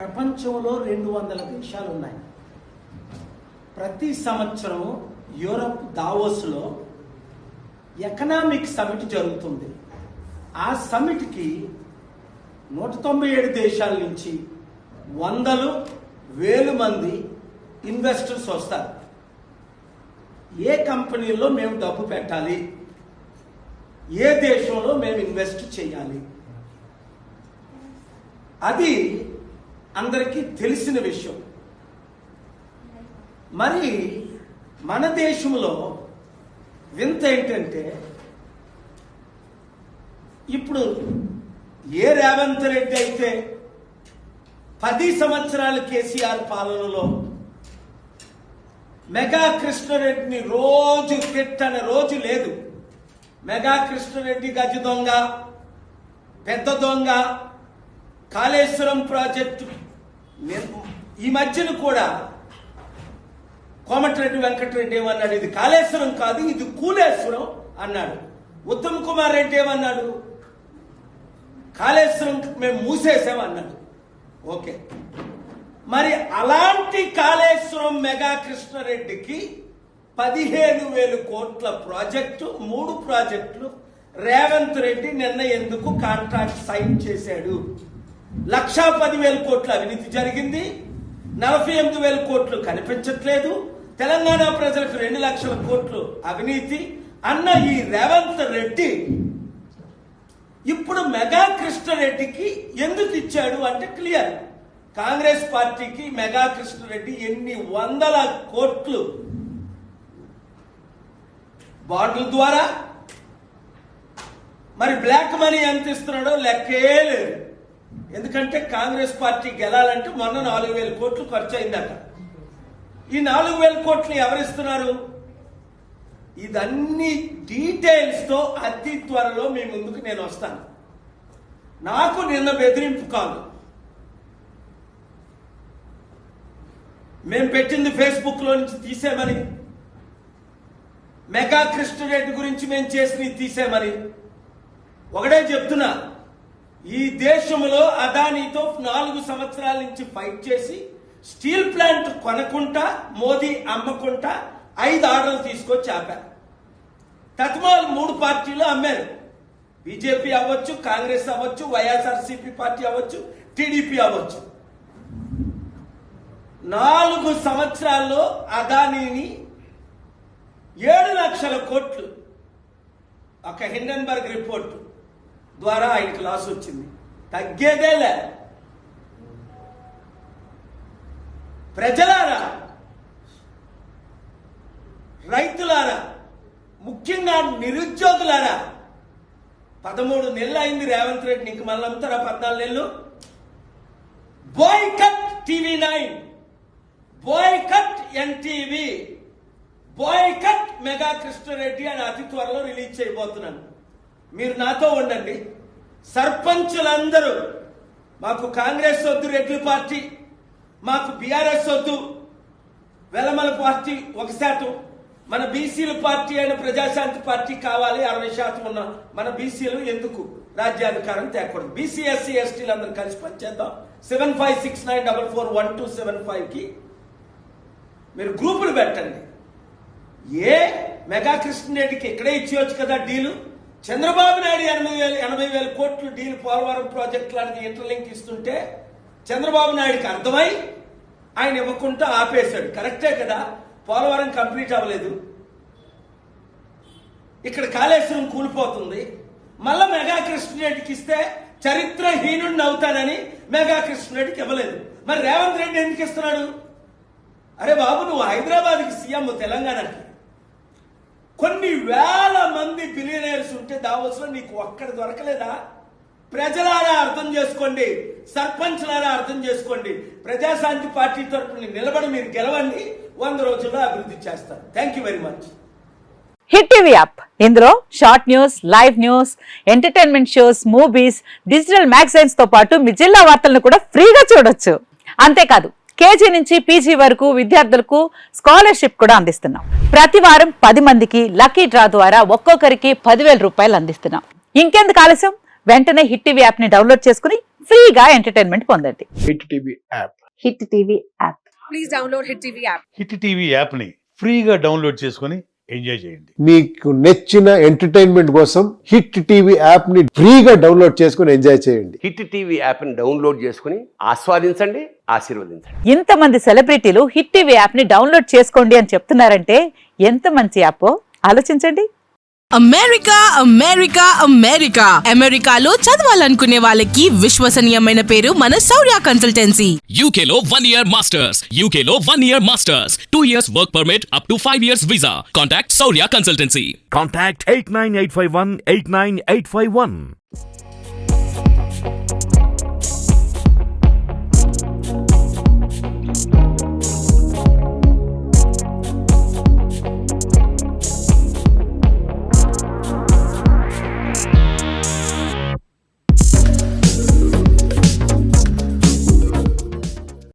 ప్రపంచంలో 200 దేశాలు ఉన్నాయి. ప్రతి సంవత్సరం యూరప్ దావోస్లో ఎకనామిక్ సమిట్ జరుగుతుంది. ఆ సమిట్కి 197 దేశాల నుంచి వందలు వేలు మంది ఇన్వెస్టర్స్ వస్తారు. ఏ కంపెనీలో మేము డబ్బు పెట్టాలి, ఏ దేశంలో మేము ఇన్వెస్ట్ చేయాలి, అది అందరికీ తెలిసిన విషయం. మరి మన దేశంలో వింత ఏంటంటే, ఇప్పుడు ఏ రేవంత్ రెడ్డి అయితే 10 సంవత్సరాలు కేసీఆర్ పాలనలో మెగా కృష్ణారెడ్డిని రోజు తిట్టని రోజు లేదు. మెగా కృష్ణారెడ్డి గజ దొంగ, పెద్ద దొంగ, కాళేశ్వరం ప్రాజెక్టు, ఈ మధ్యన కూడా కోమటిరెడ్డి వెంకటరెడ్డి ఏమన్నాడు, ఇది కాళేశ్వరం కాదు ఇది కూలేశ్వరం అన్నాడు. ఉత్తమ్ కుమార్ రెడ్డి ఏమన్నాడు, కాళేశ్వరం మేము మూసేసామన్నాడు. ఓకే, మరి అలాంటి కాళేశ్వరం మెగా కృష్ణారెడ్డికి 15,000 కోట్ల ప్రాజెక్టు, 3 ప్రాజెక్టులు రేవంత్ రెడ్డి నిన్న ఎందుకు కాంట్రాక్ట్ సైన్ చేశాడు? 1,10,000 కోట్ల అవినీతి జరిగింది, 48,000 కోట్లు కనిపించట్లేదు. తెలంగాణ ప్రజలకు 2 లక్షల కోట్లు అవినీతి అన్న ఈ రేవంత్ రెడ్డి ఇప్పుడు మెగా కృష్ణారెడ్డికి ఎందుకు ఇచ్చాడు అంటే క్లియర్. కాంగ్రెస్ పార్టీకి మెగా కృష్ణారెడ్డి ఎన్ని వందల కోట్లు బాండ్ల ద్వారా, మరి బ్లాక్ మనీ ఎంత ఇస్తున్నాడో లెక్కే లేదు. ఎందుకంటే కాంగ్రెస్ పార్టీ గెలాలంటే మొన్న 4,000 కోట్లు ఖర్చు అయిందట. ఈ 4,000 కోట్లు ఎవరిస్తున్నారు? ఇదన్నీ డీటెయిల్స్ తో అతి త్వరలో మీ ముందుకు నేను వస్తాను. నాకు నిన్న బెదిరింపు కాదు, మేము పెట్టింది ఫేస్బుక్ లో నుంచి తీసేమని, మెగా కృష్ణారెడ్డి గురించి మేము చేసినవి తీసేమని. ఒకటే చెప్తున్నా, ఈ దేశంలో అదానీతో 4 సంవత్సరాల నుంచి ఫైట్ చేసి స్టీల్ ప్లాంట్ కొనకుండా, మోదీ అమ్మకుండా 5 ఆర్డర్లు తీసుకొచ్చి ఆపారు. తత్మాలు 3 పార్టీలు అమ్మారు. బీజేపీ అవ్వచ్చు, కాంగ్రెస్ అవ్వచ్చు, వైఎస్ఆర్సీపీ పార్టీ అవ్వచ్చు, టీడీపీ అవ్వచ్చు. 4 సంవత్సరాల్లో అదానీని 7 లక్షల కోట్లు ఒక హిండెన్బర్గ్ రిపోర్ట్ ద్వారా ఆయనకు లాస్ వచ్చింది. తగ్గేదేలే. ప్రజలారా, రైతులారా, ముఖ్యంగా నిరుద్యోగులారా, 13 నెలలు అయింది రేవంత్ రెడ్డి, ఇంక మళ్ళీ అమ్ముతారా 14 నెలలు? Boycott TV9, boycott NTV, boycott Megha Krishna Reddy అని అతి త్వరలో రిలీజ్ చేయబోతున్నాను. మీరు నాతో ఉండండి. సర్పంచులందరూ, మాకు కాంగ్రెస్ వద్దు, రెడ్డి పార్టీ, మాకు బీఆర్ఎస్ వద్దు, వెలమల పార్టీ 1%, మన బీసీల పార్టీ అయిన ప్రజాశాంతి పార్టీ కావాలి, 60% ఉన్న మన బీసీలు ఎందుకు రాజ్యాధికారం తేకూడదు? బీసీ ఎస్సీ ఎస్టీలు అందరూ కలిసి పనిచేద్దాం. 7569441275 కి మీరు గ్రూపులు పెట్టండి. ఏ మెగా కృష్ణారెడ్డికి ఇక్కడే ఇచ్చేయచ్చు కదా డీలు. చంద్రబాబు నాయుడు 80,000 కోట్లు డీల్ పోలవరం ప్రాజెక్ట్ లాంటి ఇంటర్లింక్ ఇస్తుంటే చంద్రబాబు నాయుడికి అర్థమై ఆయన ఇవ్వకుండా ఆపేశాడు. కరెక్టే కదా, పోలవరం కంప్లీట్ అవ్వలేదు, ఇక్కడ కాళేశ్వరం కూలిపోతుంది. మళ్ళా మెగా కృష్ణారెడ్డికి ఇస్తే చరిత్రహీనుడిని అవుతానని మెగా కృష్ణారెడ్డికి ఇవ్వలేదు. మరి రేవంత్ రెడ్డి ఎందుకు ఇస్తున్నాడు? అరే బాబు, నువ్వు హైదరాబాద్కి సీఎం, తెలంగాణకి కొన్ని వేల మంది బిలియనర్స్ ఉంటే దావోస్లో నీకు ఒక్కడ దొరకలేదా? ప్రజలారా అర్థం చేసుకోండి, సర్పంచ్లారా అర్థం చేసుకోండి. ప్రజాశాంతి పార్టీ తరఫున నిలబడి మీరు గెలవండి, 100 రోజుల్లో అభివృద్ధి చేస్తారు. Thank you very much. Hit TV app, ఇందులో short news, live news, entertainment shows, movies, digital magazines తో పాటు మీ జిల్లా వార్తలను కూడా ఫ్రీగా చూడొచ్చు. అంతేకాదు, కేజీ నుంచి పీజీ వరకు విద్యార్థులకు స్కాలర్షిప్ కూడా అందిస్తున్నాం. ప్రతి వారం 10 మందికి లక్కీ డ్రా ద్వారా ఒక్కొక్కరికి 10,000 రూపాయలు అందిస్తున్నాం. ఇంకెందుకు ఆలస్యం, వెంటనే హిట్ టీవీ యాప్ ని డౌన్లోడ్ చేసుకుని ఫ్రీగా ఎంటర్టైన్మెంట్ పొందండి. Hit TV app. Hit TV app. Please download Hit TV app. Hit TV యాప్ని ఫ్రీగా డౌన్లోడ్ చేసుకొని ఎంజాయ్ చేయండి. మీకు నచ్చిన ఎంటర్టైన్మెంట్ కోసం హిట్ టీవీ యాప్ ని ఫ్రీగా డౌన్లోడ్ చేసుకుని ఎంజాయ్ చేయండి. హిట్ టీవీ యాప్ని డౌన్లోడ్ చేసుకుని ఆస్వాదించండి, ఆశీర్వదించండి. ఇంతమంది సెలబ్రిటీలు హిట్ టీవీ యాప్ ని డౌన్లోడ్ చేసుకోండి అని చెప్తున్నారంటే ఎంత మంచి యాప్ ఆలోచించండి. అమెరికా అమెరికా అమెరికా అమెరికాలో చదవాలనుకునే వాళ్ళకి విశ్వసనీయమైన పేరు మన శౌర్య కన్సల్టెన్సీ. UK లో 1 year masters. UK లో 1 year masters. 2 years work permit up to 5 years visa. Contact Saurya Consultancy. Contact 89851 89851.